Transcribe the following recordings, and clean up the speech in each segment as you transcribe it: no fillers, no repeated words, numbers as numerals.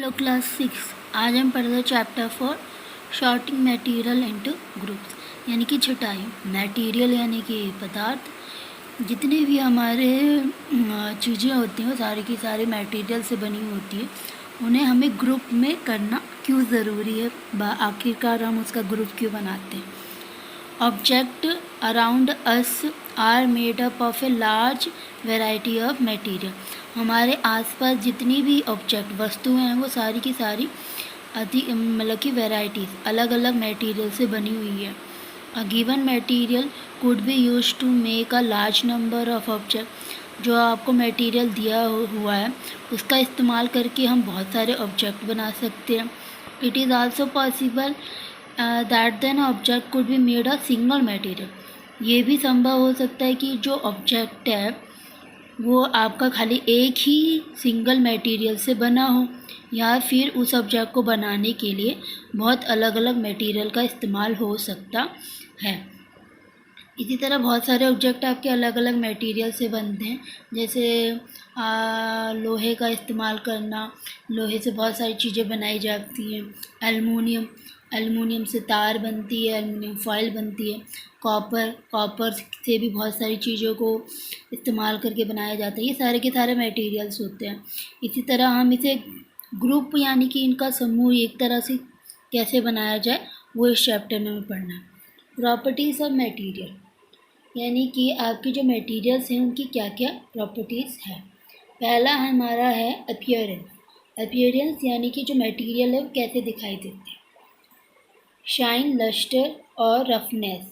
Hello class 6। आज हम पढ़ रहे chapter 4 sorting material into groups यानी कि छटाई। मटेरियल यानी कि पदार्थ, जितने भी हमारे चीज़ें होती हैं वो सारी की सारी मटेरियल से बनी होती है। उन्हें हमें ग्रुप में करना क्यों ज़रूरी है, आखिरकार हम उसका ग्रुप क्यों बनाते हैं। Object around us are made up of a large variety of material. हमारे आसपास जितनी भी ऑब्जेक्ट वस्तुएं हैं वो सारी की सारी मतलब कि वेराइटीज़ अलग अलग मटेरियल से बनी हुई है। A given material could be used to make a large number of object. जो आपको मटेरियल दिया हुआ है उसका इस्तेमाल करके हम बहुत सारे ऑब्जेक्ट बना सकते हैं। It is also possible that then object could be made a single material. ये भी संभव हो सकता है कि जो ऑब्जेक्ट है वो आपका खाली एक ही सिंगल मटेरियल से बना हो, या फिर उस ऑब्जेक्ट को बनाने के लिए बहुत अलग अलग मटेरियल का इस्तेमाल हो सकता है। इसी तरह बहुत सारे ऑब्जेक्ट आपके अलग अलग मटेरियल से बनते हैं, जैसे लोहे का इस्तेमाल करना, लोहे से बहुत सारी चीज़ें बनाई जाती हैं। एलुमिनियम से तार बनती है, एलुमिनियम फॉयल बनती है। कॉपर से भी बहुत सारी चीज़ों को इस्तेमाल करके बनाया जाता है। ये सारे के सारे मटेरियल्स होते हैं। इसी तरह हम इसे ग्रुप यानी कि इनका समूह एक तरह से कैसे बनाया जाए वो इस चैप्टर में हमें पढ़ना है। प्रॉपर्टीज़ ऑफ मटेरियल यानी कि आपके जो मटेरियल्स हैं उनकी क्या क्या प्रॉपर्टीज़ हैं। पहला हमारा है अपीयरेंस। अपीयरेंस यानी कि जो मटेरियल है वो कैसे दिखाई देते हैं। शाइन, लस्टर और roughness.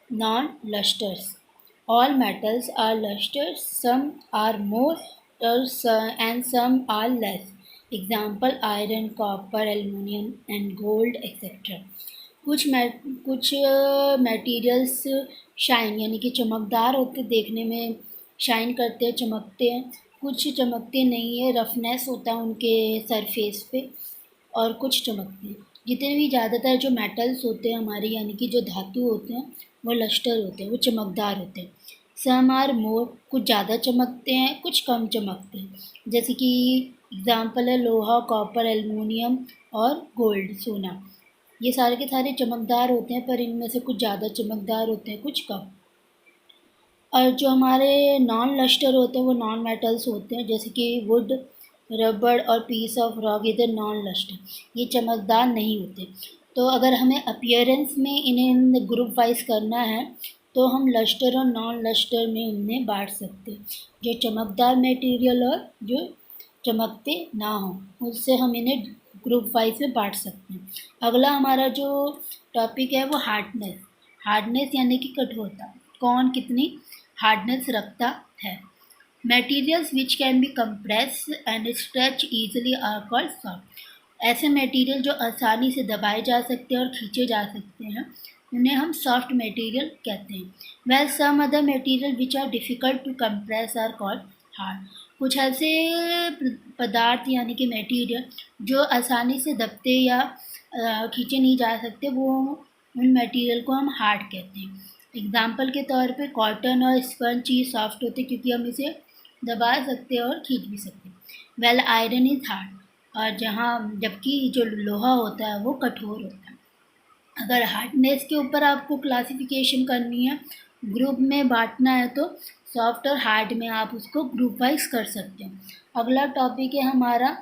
Non lustres. All metals are lustres, some are more and some are less. Example iron, copper, aluminium and gold etc. कुछ मटेरियल्स शाइन यानी कि चमकदार होते, देखने में शाइन करते हैं, चमकते हैं। कुछ चमकते नहीं है, रफनेस होता है उनके सरफेस पे, और कुछ चमकते हैं। जितने भी ज़्यादातर जो मेटल्स होते हैं हमारे यानी कि जो धातु होते हैं वो लस्टर होते हैं, वो चमकदार होते हैं। सम आर मोर, कुछ ज़्यादा चमकते हैं कुछ कम चमकते हैं। जैसे कि एग्जाम्पल है लोहा, कॉपर, एल्युमिनियम और गोल्ड, सोना। ये सारे के सारे चमकदार होते हैं, पर इनमें से कुछ ज़्यादा चमकदार होते हैं कुछ कम। और जो हमारे नॉन लस्टर होते हैं वो नॉन मेटल्स होते हैं, जैसे कि वुड, रबड़ और पीस ऑफ रॉक, इधर नॉन लस्टर, ये चमकदार नहीं होते। तो अगर हमें अपीयरेंस में इन्हें ग्रुप वाइज करना है तो हम लस्टर और नॉन लस्टर में उन्हें बांट सकते हैं। जो चमकदार मटेरियल और जो चमकते ना हो उससे हम इन्हें ग्रुप वाइज में बांट सकते हैं। अगला हमारा जो टॉपिक है वो हार्डनेस। हार्डनेस यानी कि कठोरता, कौन कितनी हार्डनेस रखता है। Materials which can be compress and stretch easily are called soft. ऐसे मटेरियल जो आसानी से दबाए जा सकते हैं और खींचे जा सकते हैं उन्हें हम सॉफ्ट मटेरियल कहते हैं। Well some other material which are difficult to compress are called hard. कुछ ऐसे पदार्थ यानी कि मटेरियल जो आसानी से दबते या खींचे नहीं जा सकते, वो उन मटेरियल को हम हार्ड कहते हैं। एग्जाम्पल के तौर पे कॉटन और स्पंज चीज़ सॉफ्ट होती है क्योंकि हम इसे दबा सकते हैं और खींच भी सकते हैं। वेल आयरन इज़ हार्ड, और जबकि जो लोहा होता है वो कठोर होता है। अगर हार्डनेस के ऊपर आपको क्लासिफिकेशन करनी है, ग्रुप में बांटना है, तो सॉफ्ट और हार्ड में आप उसको ग्रुप वाइज कर सकते हैं। अगला टॉपिक है हमारा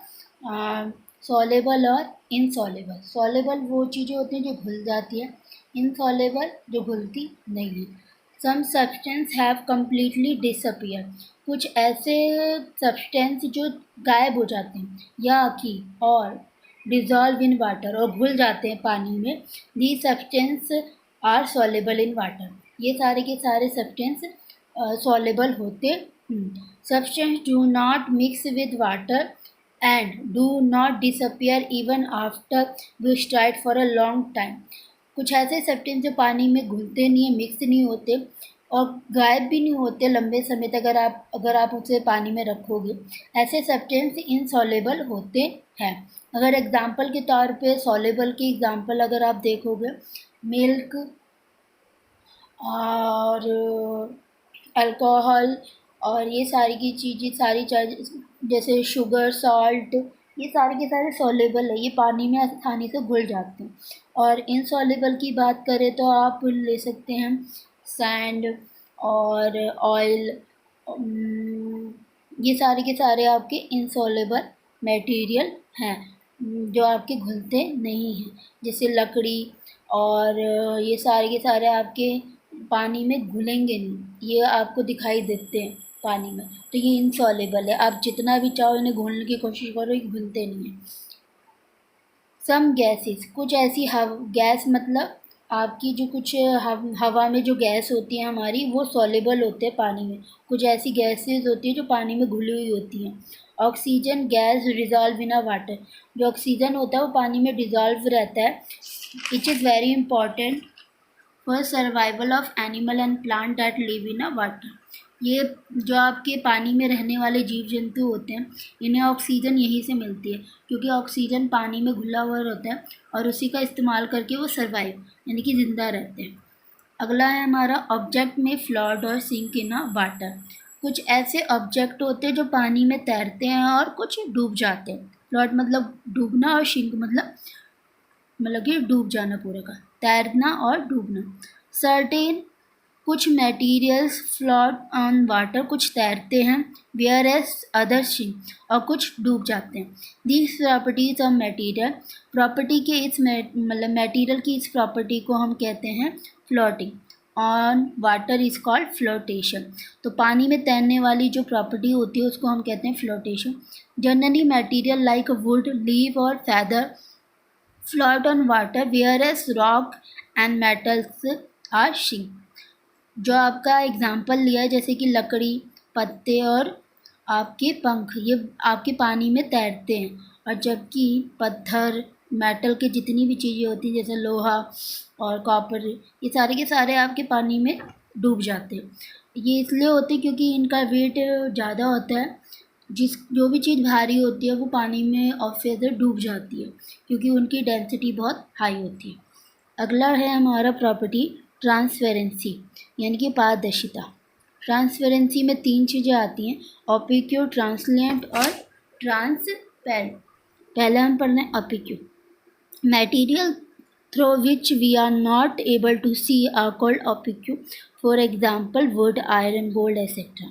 सॉलेबल और इनसॉलेबल। सॉलेबल वो चीज़ें होती हैं जो घुल जाती है, इनसॉलेबल जो घुलती नहीं है। Some substance have completely disappear. कुछ ऐसे सब्सटेंस जो गायब हो जाते हैं या कि और डिज़ोल्व इन वाटर और घुल जाते हैं पानी में। These substance are soluble in water. ये सारे के सारे सब्सटेंस सॉलेबल होते हैं। Substance do not mix with water and do not disappear even after we stirred for a long time. कुछ ऐसे सब्सटेंस जो पानी में घुलते नहीं है, मिक्स नहीं होते और गायब भी नहीं होते लंबे समय तक, अगर आप उसे पानी में रखोगे, ऐसे सब्सटेंस इनसॉलेबल होते हैं। अगर एग्जाम्पल के तौर पे सॉलेबल की एग्जाम्पल अगर आप देखोगे, मिल्क और अल्कोहल और ये सारी की चीज़ें जैसे शुगर, सॉल्ट, ये सारे के सारे सॉल्युबल है, ये पानी में आसानी से घुल जाते हैं। और इनसॉल्युबल की बात करें तो आप ले सकते हैं सैंड और ऑयल। ये सारे के सारे आपके इनसॉल्युबल मटेरियल हैं जो आपके घुलते नहीं हैं, जैसे लकड़ी। और ये सारे के सारे आपके पानी में घुलेंगे नहीं, ये आपको दिखाई देते हैं पानी में, तो ये इनसॉल्युबल है। आप जितना भी चाहो इन्हें घोलने की कोशिश करो, ये घुलते नहीं हैं। सम गैसेस, कुछ ऐसी गैस मतलब आपकी जो कुछ हवा में जो गैस होती है हमारी, वो सॉल्युबल होते हैं पानी में। कुछ ऐसी गैसेस होती है जो पानी में घुली हुई होती हैं। Oxygen gas dissolve in a water, जो ऑक्सीजन होता है वो पानी में डिजॉल्व रहता है। It is very important for survival of animal and plant that live in a water. ये जो आपके पानी में रहने वाले जीव जंतु होते हैं, इन्हें ऑक्सीजन यहीं से मिलती है, क्योंकि ऑक्सीजन पानी में घुला हुआ होता है और उसी का इस्तेमाल करके वो सर्वाइव यानी कि ज़िंदा रहते हैं। अगला है हमारा ऑब्जेक्ट में फ्लोट और सिंक इन अ वाटर। कुछ ऐसे ऑब्जेक्ट होते हैं जो पानी में तैरते हैं और कुछ डूब जाते हैं। फ्लोट मतलब डूबना और सिंक मतलब कि डूब जाना पूरे का, तैरना और डूबना। सर्टेन कुछ मटेरियल्स फ्लोट ऑन वाटर, कुछ तैरते हैं, वेयर एज अदर सिंक और कुछ डूब जाते हैं। These properties of material, property के इस मतलब मटेरियल की इस प्रॉपर्टी को हम कहते हैं floating on water is called flotation. तो पानी में तैरने वाली जो प्रॉपर्टी होती है उसको हम कहते हैं flotation. Generally material like wood, leave और feather float on water, where as rock and metals are sink. जो आपका एग्जाम्पल लिया है जैसे कि लकड़ी, पत्ते और आपके पंख, ये आपके पानी में तैरते हैं। और जबकि पत्थर, मेटल के जितनी भी चीज़ें होती हैं जैसे लोहा और कॉपर, ये सारे के सारे आपके पानी में डूब जाते हैं। ये इसलिए होते हैं क्योंकि इनका वेट ज़्यादा होता है। जो भी चीज़ भारी होती है वो पानी में ऑब्वियसली से डूब जाती है, क्योंकि उनकी डेंसिटी बहुत हाई होती है। अगला है हमारा प्रॉपर्टी ट्रांसपेरेंसी यानी कि पारदर्शिता। ट्रांसपेरेंसी में 3 चीज़ें आती हैं, ओपिक्यू, ट्रांसलेंट और ट्रांसपेरेंट। पहले हम पढ़ रहे हैं opaque. Material through which we are not able to see are called opaque. For example, wood, iron, gold, etc.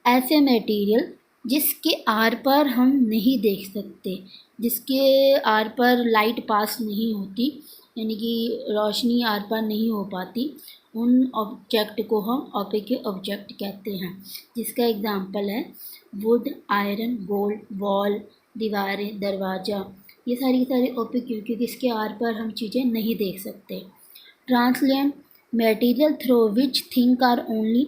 ऐसे मटेरियल जिसके आर पार हम नहीं देख सकते, जिसके आर पार लाइट पास नहीं होती, यानी कि रोशनी आर पार नहीं हो पाती, उन ऑब्जेक्ट को हम ओपेक ऑब्जेक्ट कहते हैं। जिसका एग्जांपल है वुड, आयरन, गोल्ड, वॉल, दीवारें, दरवाज़ा, ये सारी की सारी ओपेक क्योंकि इसके आर पार हम चीज़ें नहीं देख सकते। Translucent material through which thing are only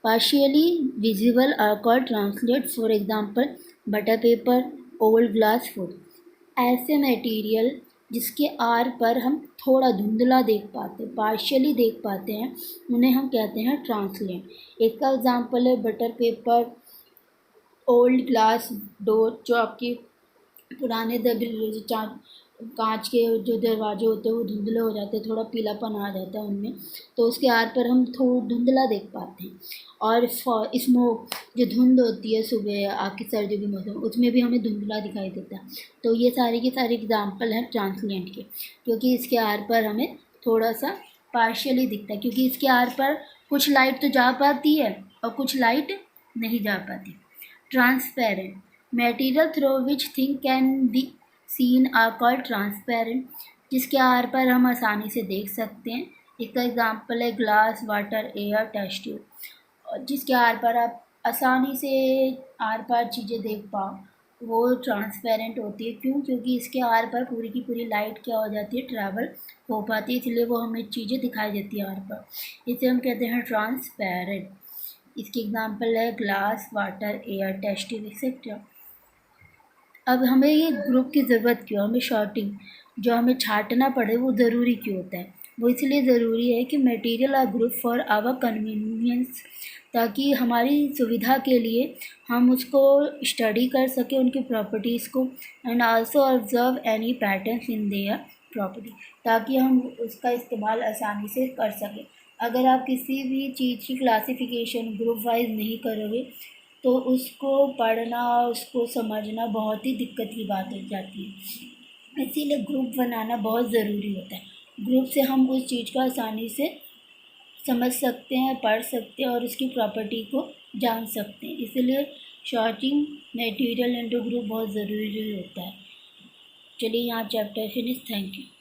partially visible are called translate. For example, butter paper, old glass, food. ऐसे मटेरियल जिसके आर पर हम थोड़ा धुंधला देख पाते, पार्शियली देख पाते हैं, उन्हें हम कहते हैं ट्रांसलेंट। एक का एग्जांपल है butter paper, old glass door, जो आपकी पुराने कांच के जो दरवाजे होते हैं वो धुंधले हो जाते हैं, थोड़ा पीलापन आ जाता है उनमें, तो उसके आर पर हम थोड़ा धुंधला देख पाते हैं। और स्मोक, जो धुंध होती है सुबह आपकी सर्दी के मौसम, उसमें भी हमें धुंधला दिखाई देता है। तो ये सारे के सारे एग्जाम्पल हैं ट्रांसलेंट के, क्योंकि इसके आर पर हमें थोड़ा सा पार्शियली दिखता है, क्योंकि इसके आर पर कुछ लाइट तो जा पाती है और कुछ लाइट नहीं जा पाती। Transparent material through which thing can be seen are called transparent, जिसके आर पर हम आसानी से देख सकते हैं। इसका एग्जांपल है glass, water, air, test tube. और जिसके आर पर आप आसानी से आर पार चीज़ें देख पाओ, वो ट्रांसपेरेंट होती है। क्यों? क्योंकि इसके आर पर पूरी की पूरी लाइट क्या हो जाती है, ट्रैवल हो पाती है, इसलिए वो हमें चीज़ें दिखाई देती है आर पर। इसे हम कहते हैं ट्रांसपेरेंट। इसकी एग्जांपल है glass, water, air, test tube etcetera. अब हमें ये ग्रुप की ज़रूरत क्यों, हमें शॉर्टिंग जो हमें छांटना पड़े वो ज़रूरी क्यों होता है? वो इसलिए ज़रूरी है कि material are group for our convenience, ताकि हमारी सुविधा के लिए हम उसको स्टडी कर सकें, उनकी प्रॉपर्टीज़ को, and also observe any patterns in their property, ताकि हम उसका इस्तेमाल आसानी से कर सकें। अगर आप किसी भी चीज़ की क्लासिफिकेशन ग्रुप वाइज नहीं करोगे तो उसको पढ़ना और उसको समझना बहुत ही दिक्कत की बात हो जाती है। इसीलिए ग्रुप बनाना बहुत ज़रूरी होता है। ग्रुप से हम उस चीज़ को आसानी से समझ सकते हैं, पढ़ सकते हैं और उसकी प्रॉपर्टी को जान सकते हैं। इसलिए शॉर्टिंग मटेरियल इनटू ग्रुप बहुत ज़रूरी होता है। चलिए यहाँ चैप्टर फिनिश। Thank you.